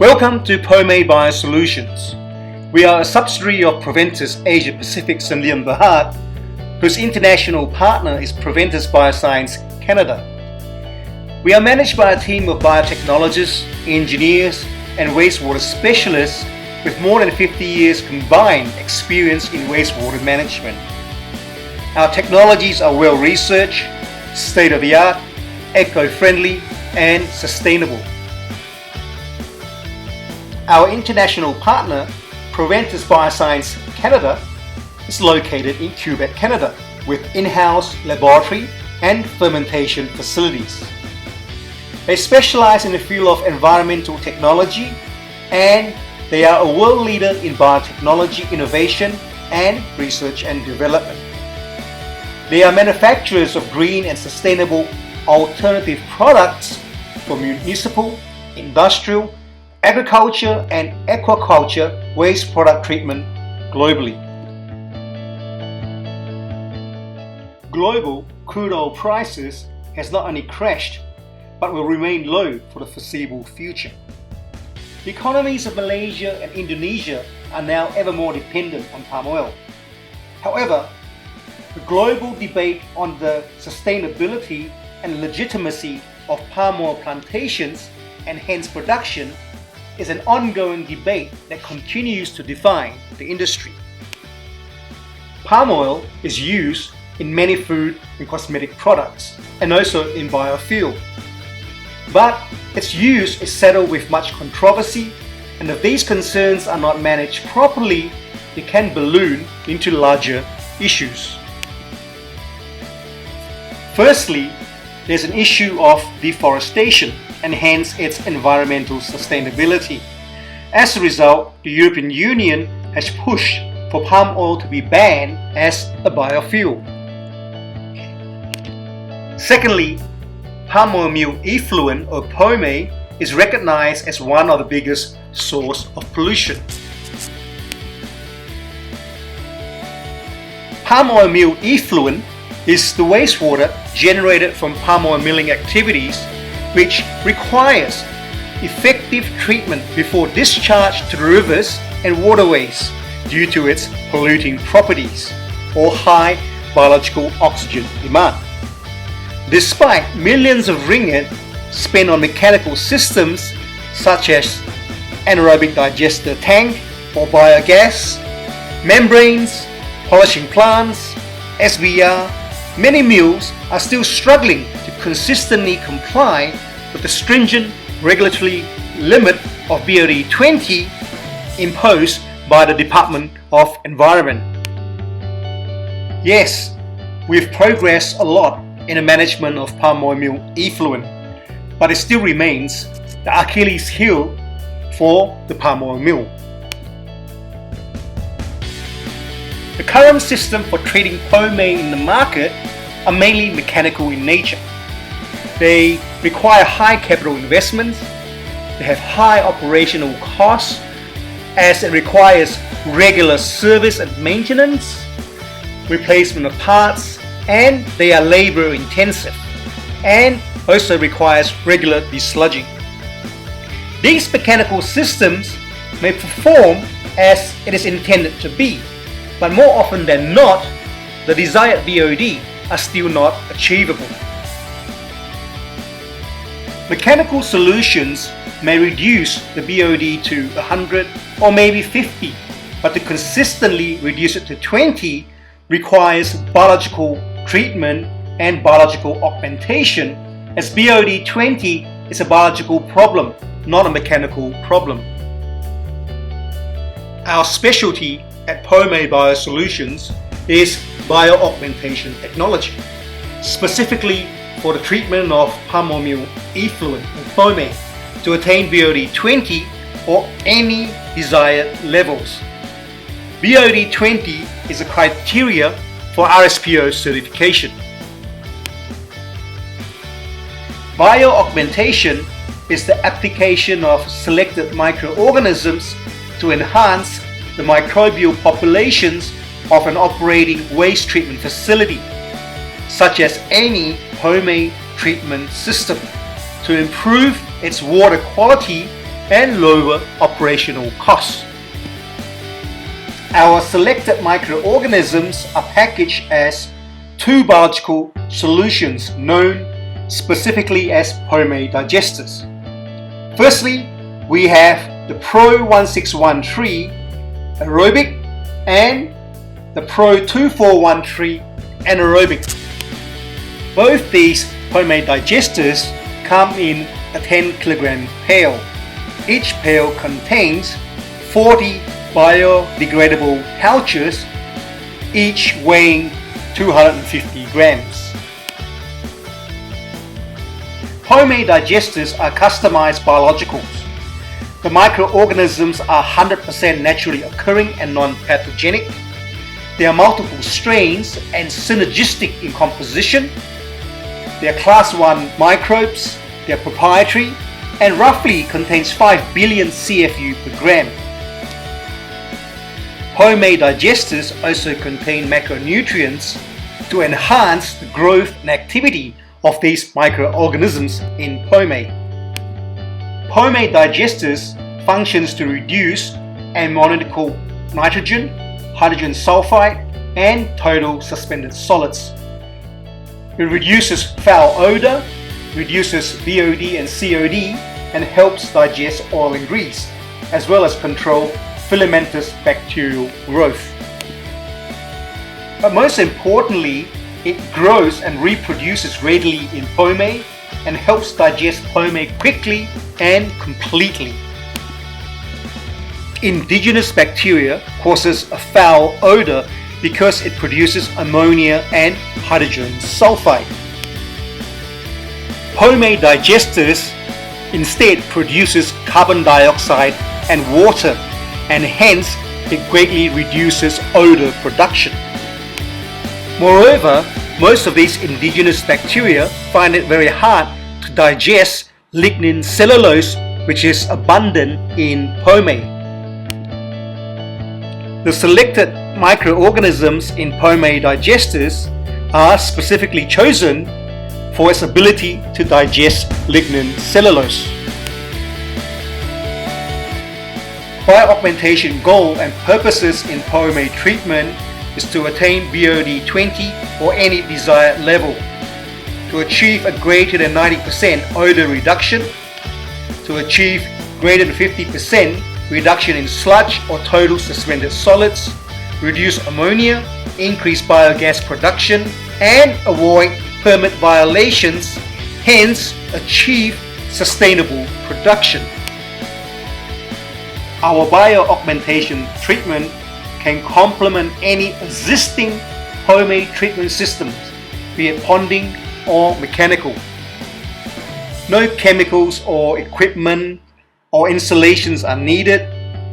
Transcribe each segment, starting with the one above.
Welcome to POME Biosolutions. We are a subsidiary of Proventus Asia Pacific Sdn Bhd, whose international partner is Proventus Bioscience Canada. We are managed by a team of biotechnologists, engineers, and wastewater specialists with more than 50 years combined experience in wastewater management. Our technologies are well researched, state-of-the-art, eco-friendly, and sustainable. Our international partner, Proventus Bioscience Canada, is located in Quebec, Canada, with in-house laboratory and fermentation facilities. They specialize in the field of environmental technology, and they are a world leader in biotechnology innovation and research and development. They are manufacturers of green and sustainable alternative products for municipal, industrial, agriculture and aquaculture waste product treatment globally. Global crude oil prices has not only crashed but will remain low for the foreseeable future. The economies of Malaysia and Indonesia are now ever more dependent on palm oil. However, the global debate on the sustainability and legitimacy of palm oil plantations and hence production is an ongoing debate that continues to define the industry. Palm oil is used in many food and cosmetic products and also in biofuel. But its use is saddled with much controversy, and if these concerns are not managed properly, it can balloon into larger issues. Firstly, there's an issue of deforestation and hence its environmental sustainability. As a result, the European Union has pushed for palm oil to be banned as a biofuel. Secondly, palm oil meal effluent or POME is recognized as one of the biggest sources of pollution. Palm oil meal effluent is the wastewater generated from palm oil milling activities, which requires effective treatment before discharge to the rivers and waterways due to its polluting properties or high biological oxygen demand. Despite millions of ringgit spent on mechanical systems such as anaerobic digester tank or biogas, membranes, polishing plants, SBR, many mills are still struggling to consistently comply with the stringent regulatory limit of BOD20 imposed by the Department of Environment. Yes, we've progressed a lot in the management of palm oil meal effluent, but it still remains the Achilles heel for the palm oil mill. The current system for treating POME in the market are mainly mechanical in nature. They require high capital investments, they have high operational costs as it requires regular service and maintenance, replacement of parts, and they are labor intensive and also requires regular desludging. These mechanical systems may perform as it is intended to be, but more often than not, the desired BOD are still not achievable. Mechanical solutions may reduce the BOD to 100 or maybe 50, but to consistently reduce it to 20 requires biological treatment and biological augmentation, as BOD 20 is a biological problem, not a mechanical problem. Our specialty at POME Biosolutions is bioaugmentation technology, specifically for the treatment of palm oil meal effluent or POME to attain BOD 20 or any desired levels. BOD 20 is a criteria for RSPO certification. Bioaugmentation is the application of selected microorganisms to enhance the microbial populations of an operating waste treatment facility, such as any POME treatment system, to improve its water quality and lower operational costs. Our selected microorganisms are packaged as two biological solutions known specifically as POME digesters. Firstly, we have the Pro 1613 aerobic and the Pro 2413 anaerobic. Both these POME digesters come in a 10 kg pail. Each pail contains 40 biodegradable pouches, each weighing 250 grams. POME digesters are customized biologicals. The microorganisms are 100% naturally occurring and non-pathogenic. There are multiple strains and synergistic in composition. They are class 1 microbes, they are proprietary, and roughly contains 5 billion CFU per gram. POME digesters also contain macronutrients to enhance the growth and activity of these microorganisms in POME. POME digesters functions to reduce ammoniacal nitrogen, hydrogen sulfide, and total suspended solids. It reduces foul odor, reduces BOD and COD, and helps digest oil and grease, as well as control filamentous bacterial growth. But most importantly, it grows and reproduces readily in POME and helps digest POME quickly and completely. Indigenous bacteria causes a foul odor because it produces ammonia and hydrogen sulfide. POME digesters instead produces carbon dioxide and water, and hence it greatly reduces odor production. Moreover, most of these indigenous bacteria find it very hard to digest lignin cellulose, which is abundant in POME. The selected microorganisms in POME digesters are specifically chosen for its ability to digest lignin cellulose. Bioaugmentation goal and purposes in POME treatment is to attain BOD 20 or any desired level, to achieve a greater than 90% odor reduction, to achieve greater than 50% reduction in sludge or total suspended solids, reduce ammonia, increase biogas production, and avoid permit violations, hence achieve sustainable production. Our bioaugmentation treatment can complement any existing POME treatment systems, be it ponding or mechanical. No chemicals or equipment or installations are needed.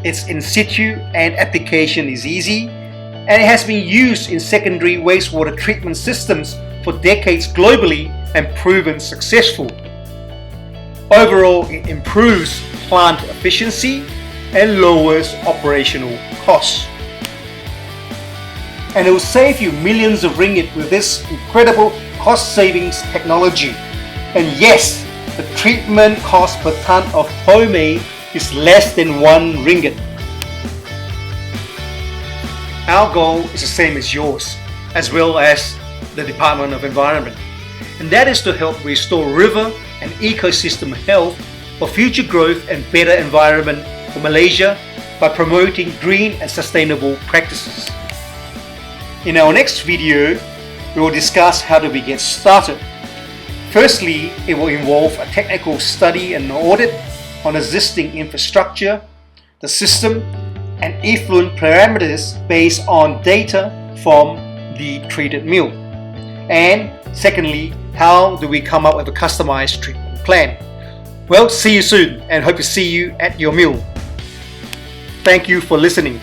It's in situ and application is easy, and it has been used in secondary wastewater treatment systems for decades globally and proven successful. Overall, it improves plant efficiency and lowers operational costs. And it will save you millions of ringgit with this incredible cost savings technology. And yes, the treatment cost per ton of POME is less than 1 ringgit. Our goal is the same as yours, as well as the Department of Environment, and that is to help restore river and ecosystem health for future growth and better environment for Malaysia by promoting green and sustainable practices. In our next video, we will discuss how do we get started. Firstly, it will involve a technical study and audit on existing infrastructure, the system, and effluent parameters based on data from the treated mill. And secondly, how do we come up with a customized treatment plan? Well, see you soon and hope to see you at your mill. Thank you for listening.